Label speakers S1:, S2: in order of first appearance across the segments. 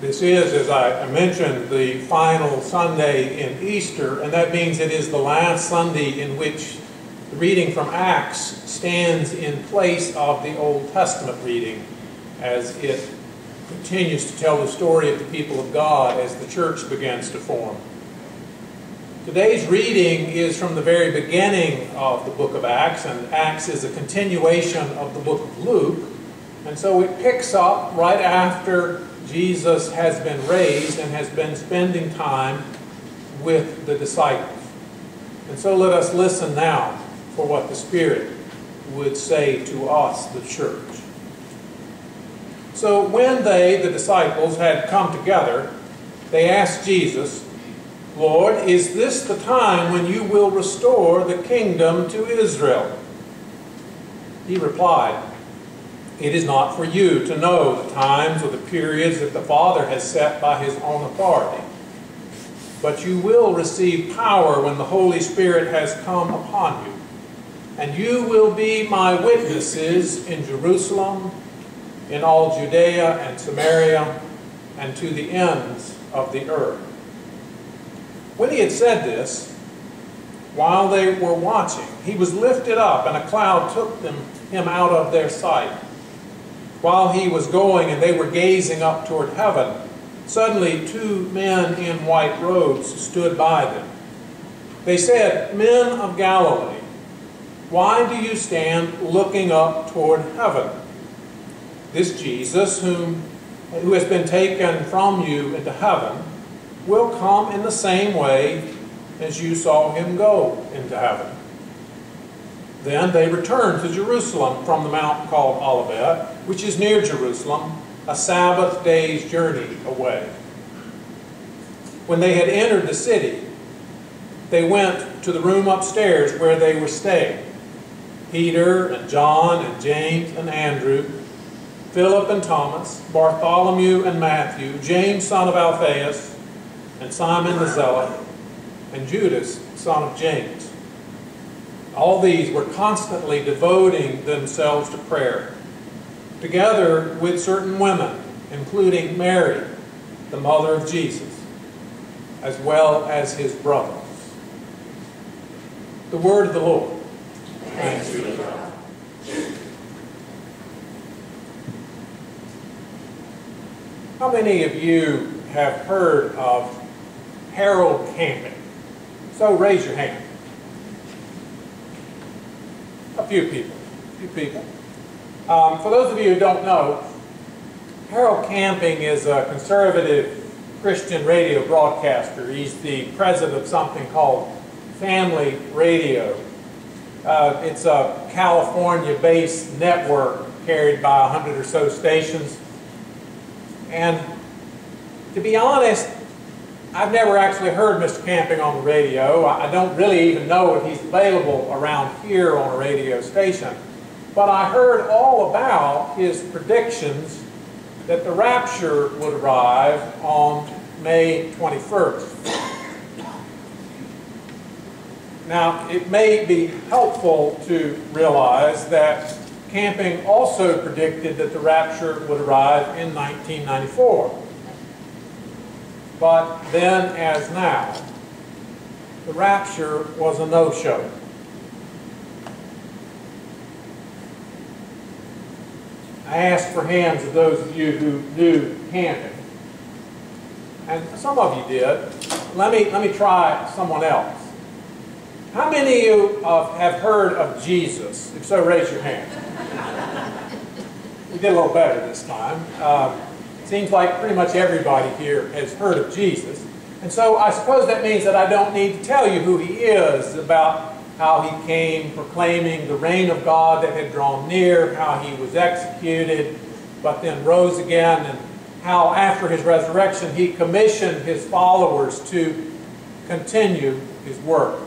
S1: This is, as I mentioned, the final Sunday in Easter, and that means it is the last Sunday in which the reading from Acts stands in place of the Old Testament reading as it continues to tell the story of the people of God as the church begins to form. Today's reading is from the very beginning of the book of Acts, and Acts is a continuation of the book of Luke, and so it picks up right after Jesus has been raised and has been spending time with the disciples. And so let us listen now for what the Spirit would say to us, the church. So when they, the disciples, had come together, they asked Jesus, "Lord, is this the time when you will restore the kingdom to Israel?" He replied, "It is not for you to know the times or the periods that the Father has set by His own authority. But you will receive power when the Holy Spirit has come upon you. And you will be my witnesses in Jerusalem, in all Judea and Samaria, and to the ends of the earth." When he had said this, while they were watching, he was lifted up, and a cloud took him out of their sight. While he was going and they were gazing up toward heaven, suddenly two men in white robes stood by them. They said, "Men of Galilee, why do you stand looking up toward heaven? This Jesus, who has been taken from you into heaven, will come in the same way as you saw him go into heaven." Then they returned to Jerusalem from the mount called Olivet, which is near Jerusalem, a Sabbath day's journey away. When they had entered the city, they went to the room upstairs where they were staying. Peter and John and James and Andrew, Philip and Thomas, Bartholomew and Matthew, James son of Alphaeus, and Simon the Zealot, and Judas son of James. All these were constantly devoting themselves to prayer, together with certain women, including Mary, the mother of Jesus, as well as his brothers. The word of the Lord. Thanks be to God. How many of you have heard of Harold camping? So raise your hand. A few people. For those of you who don't know, Harold Camping is a conservative Christian radio broadcaster. He's the president of something called Family Radio. It's a California-based network carried by 100 or so stations. And to be honest, I've never actually heard Mr. Camping on the radio. I don't really even know if he's available around here on a radio station. But I heard all about his predictions that the rapture would arrive on May 21st. Now, it may be helpful to realize that Camping also predicted that the rapture would arrive in 1994. But then, as now, the rapture was a no-show. I asked for hands of those of you who knew Camping, and some of you did. Let me try someone else. How many of you have heard of Jesus? If so, raise your hand. We did a little better this time. Seems like pretty much everybody here has heard of Jesus. And so I suppose that means that I don't need to tell you who he is, about how he came proclaiming the reign of God that had drawn near, how he was executed, but then rose again, and how after his resurrection he commissioned his followers to continue his work.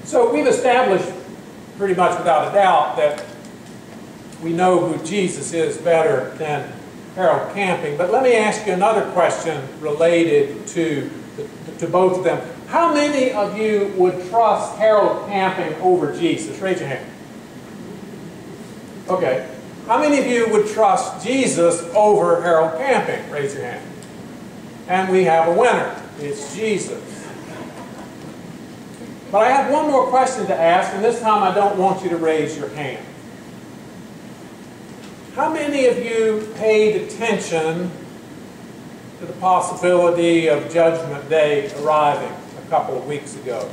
S1: So we've established pretty much without a doubt that we know who Jesus is better than Harold Camping. But let me ask you another question related to both of them. How many of you would trust Harold Camping over Jesus? Raise your hand. Okay. How many of you would trust Jesus over Harold Camping? Raise your hand. And we have a winner. It's Jesus. But I have one more question to ask, and this time I don't want you to raise your hand. How many of you paid attention to the possibility of Judgment Day arriving a couple of weeks ago?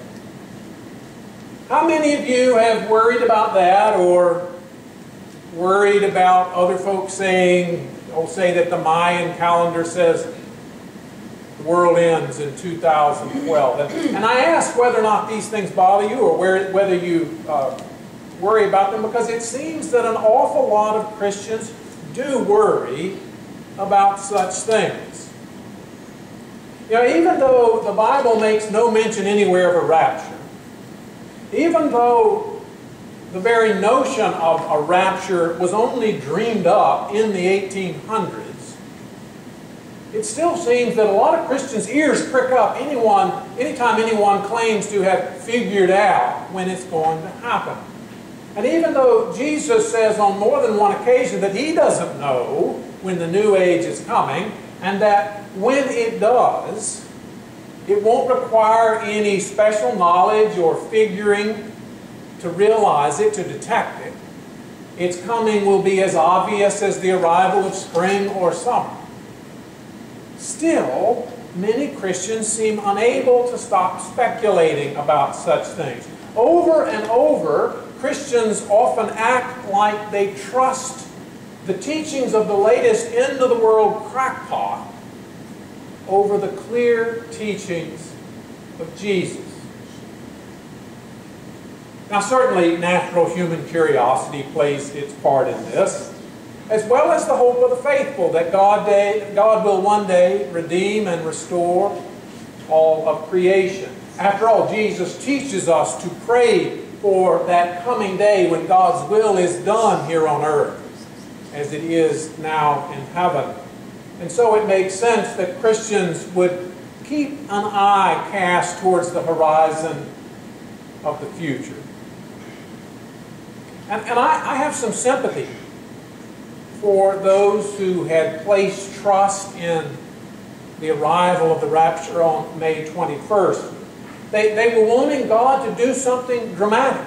S1: How many of you have worried about that, or worried about other folks saying, say that the Mayan calendar says the world ends in 2012? And I ask whether or not these things bother you, or whether you worry about them, because it seems that an awful lot of Christians do worry about such things. You know, even though the Bible makes no mention anywhere of a rapture, even though the very notion of a rapture was only dreamed up in the 1800s, it still seems that a lot of Christians' ears prick up anytime anyone claims to have figured out when it's going to happen. And even though Jesus says on more than one occasion that He doesn't know when the new age is coming, and that when it does, it won't require any special knowledge or figuring to realize it, to detect it. Its coming will be as obvious as the arrival of spring or summer. Still, many Christians seem unable to stop speculating about such things. Over and over, Christians often act like they trust the teachings of the latest end-of-the-world crackpot over the clear teachings of Jesus. Now, certainly, natural human curiosity plays its part in this, as well as the hope of the faithful that God will one day redeem and restore all of creation. After all, Jesus teaches us to pray for that coming day when God's will is done here on earth as it is now in heaven. And so it makes sense that Christians would keep an eye cast towards the horizon of the future. And I have some sympathy for those who had placed trust in the arrival of the rapture on May 21st. They were wanting God to do something dramatic,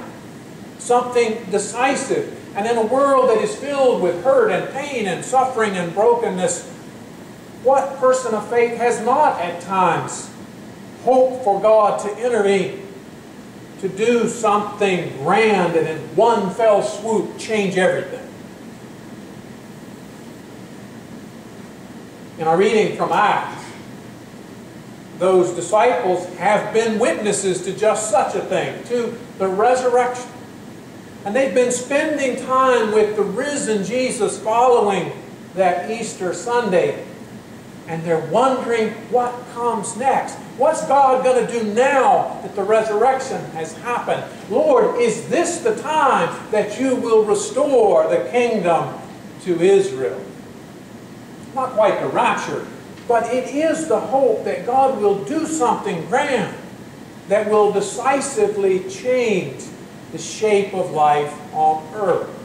S1: something decisive. And in a world that is filled with hurt and pain and suffering and brokenness, what person of faith has not at times hoped for God to intervene, to do something grand and in one fell swoop change everything? In our reading from Acts, those disciples have been witnesses to just such a thing, to the resurrection. And they've been spending time with the risen Jesus following that Easter Sunday. And they're wondering what comes next. What's God going to do now that the resurrection has happened? Lord, is this the time that you will restore the kingdom to Israel? Not quite the rapture, but it is the hope that God will do something grand that will decisively change the shape of life on earth.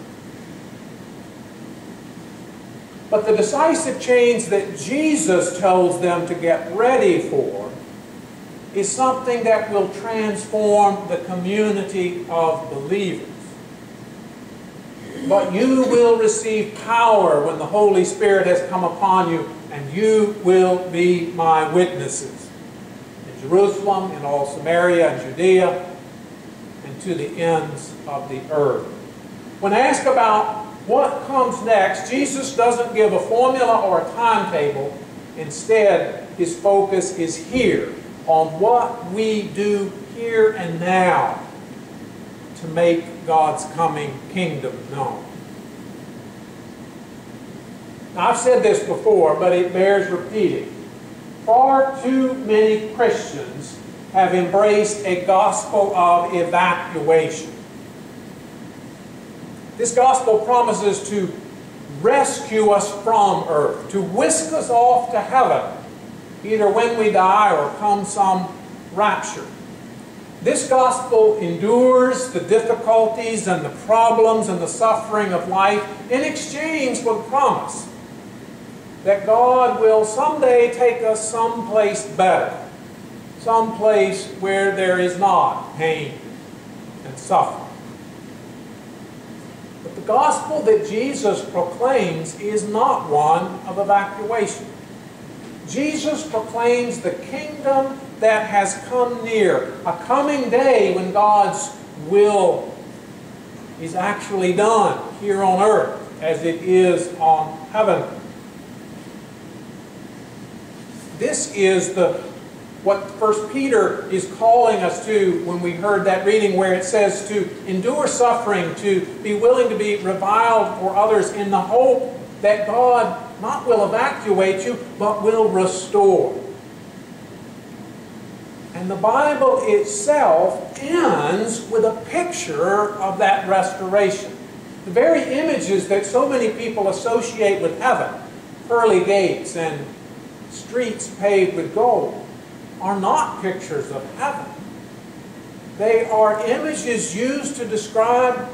S1: But the decisive change that Jesus tells them to get ready for is something that will transform the community of believers. But you will receive power when the Holy Spirit has come upon you, and you will be my witnesses in Jerusalem, in all Samaria and Judea, and to the ends of the earth. When asked about what comes next, Jesus doesn't give a formula or a timetable. Instead, his focus is here, on what we do here and now to make God's coming kingdom known. Now, I've said this before, but it bears repeating. Far too many Christians have embraced a gospel of evacuation. This gospel promises to rescue us from earth, to whisk us off to heaven, either when we die or come some rapture. This gospel endures the difficulties and the problems and the suffering of life in exchange for the promise that God will someday take us someplace better, someplace where there is not pain and suffering. But the gospel that Jesus proclaims is not one of evacuation. Jesus proclaims the kingdom that has come near, a coming day when God's will is actually done here on earth as it is on heaven. This is what 1 Peter is calling us to when we heard that reading where it says to endure suffering, to be willing to be reviled for others in the hope that God not will evacuate you, but will restore. And the Bible itself ends with a picture of that restoration. The very images that so many people associate with heaven, pearly gates and streets paved with gold, are not pictures of heaven. They are images used to describe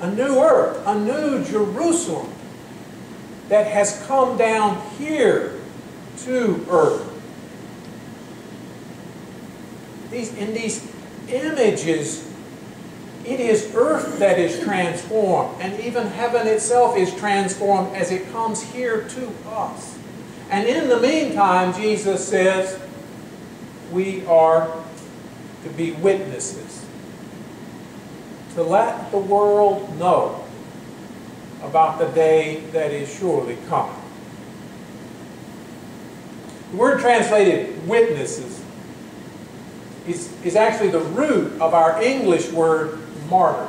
S1: a new earth, a new Jerusalem that has come down here to earth. In these images, it is earth that is transformed, and even heaven itself is transformed as it comes here to us. And in the meantime, Jesus says, we are to be witnesses, to let the world know about the day that is surely coming. The word translated witnesses is actually the root of our English word martyr.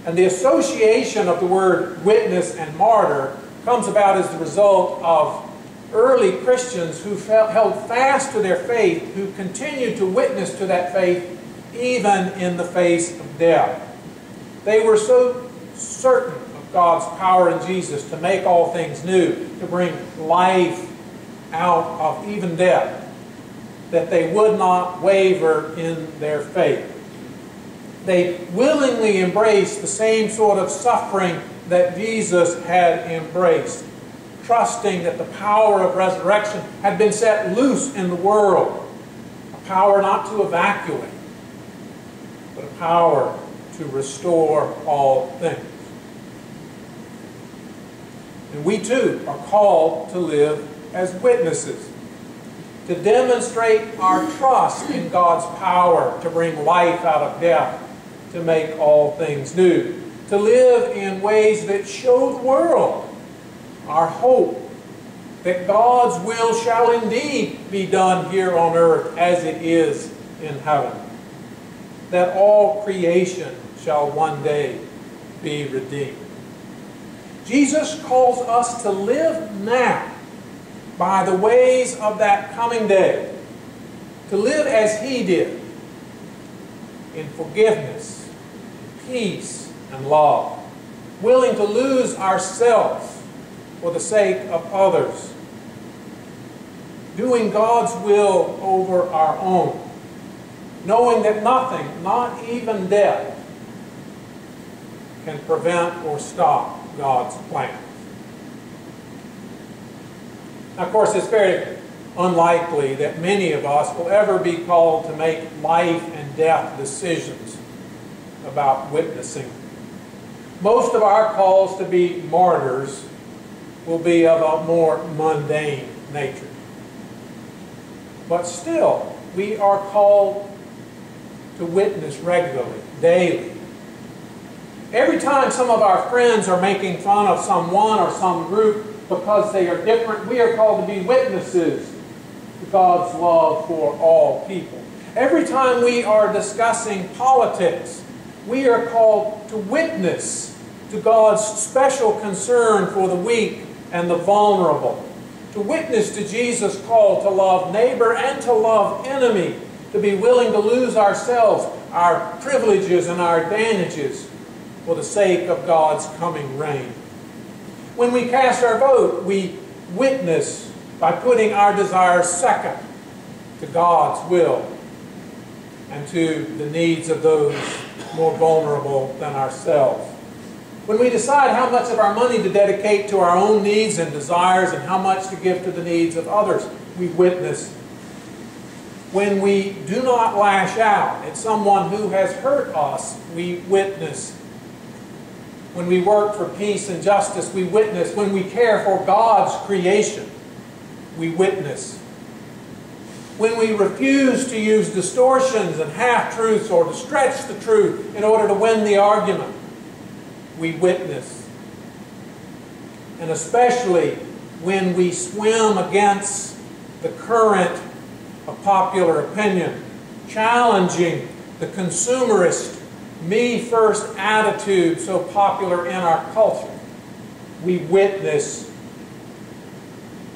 S1: And the association of the word witness and martyr comes about as the result of early Christians who held fast to their faith, who continued to witness to that faith even in the face of death. They were so certain of God's power in Jesus to make all things new, to bring life out of even death, that they would not waver in their faith. They willingly embraced the same sort of suffering that Jesus had embraced, trusting that the power of resurrection had been set loose in the world, a power not to evacuate, but a power to restore all things. And we too are called to live as witnesses, to demonstrate our trust in God's power to bring life out of death, to make all things new, to live in ways that show the world our hope that God's will shall indeed be done here on earth as it is in heaven, that all creation shall one day be redeemed. Jesus calls us to live now by the ways of that coming day, to live as He did, in forgiveness, peace, and love, willing to lose ourselves for the sake of others, doing God's will over our own, knowing that nothing, not even death, can prevent or stop God's plan. Now, of course, it's very unlikely that many of us will ever be called to make life and death decisions about witnessing. Most of our calls to be martyrs will be of a more mundane nature. But still, we are called to witness regularly, daily. Every time some of our friends are making fun of someone or some group because they are different, we are called to be witnesses to God's love for all people. Every time we are discussing politics, we are called to witness to God's special concern for the weak and the vulnerable, to witness to Jesus' call to love neighbor and to love enemy, to be willing to lose ourselves, our privileges and our advantages for the sake of God's coming reign. When we cast our vote, we witness by putting our desires second to God's will and to the needs of those more vulnerable than ourselves. When we decide how much of our money to dedicate to our own needs and desires and how much to give to the needs of others, we witness. When we do not lash out at someone who has hurt us, we witness. When we work for peace and justice, we witness. When we care for God's creation, we witness. When we refuse to use distortions and half-truths or to stretch the truth in order to win the argument, we witness. And especially when we swim against the current of popular opinion, challenging the consumerist, me-first attitude so popular in our culture, we witness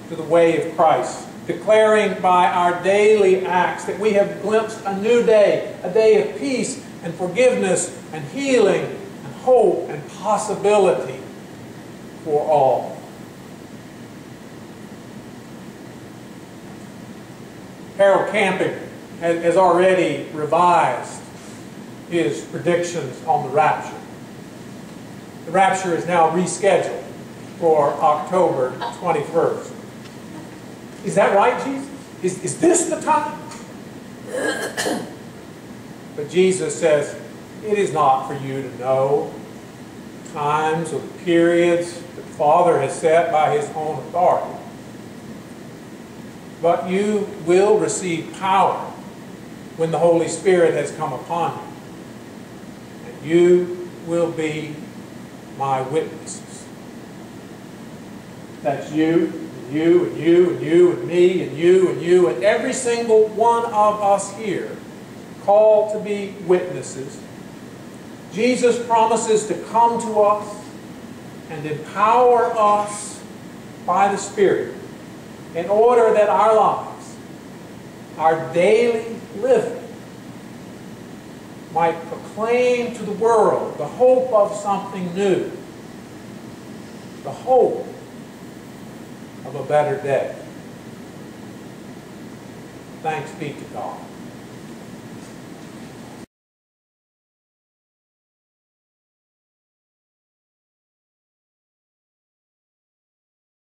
S1: to the way of Christ, declaring by our daily acts that we have glimpsed a new day, a day of peace and forgiveness and healing and hope and possibility for all. Harold Camping has already revised his predictions on the rapture. The rapture is now rescheduled for October 21st. Is that right, Jesus? Is this the time? But Jesus says, it is not for you to know times or the periods that the Father has set by His own authority. But you will receive power when the Holy Spirit has come upon you. And you will be my witnesses. That's you. You and you and you and me and you and you and every single one of us here called to be witnesses. Jesus promises to come to us and empower us by the Spirit in order that our lives, our daily living, might proclaim to the world the hope of something new, the hope of a better day. Thanks be to God.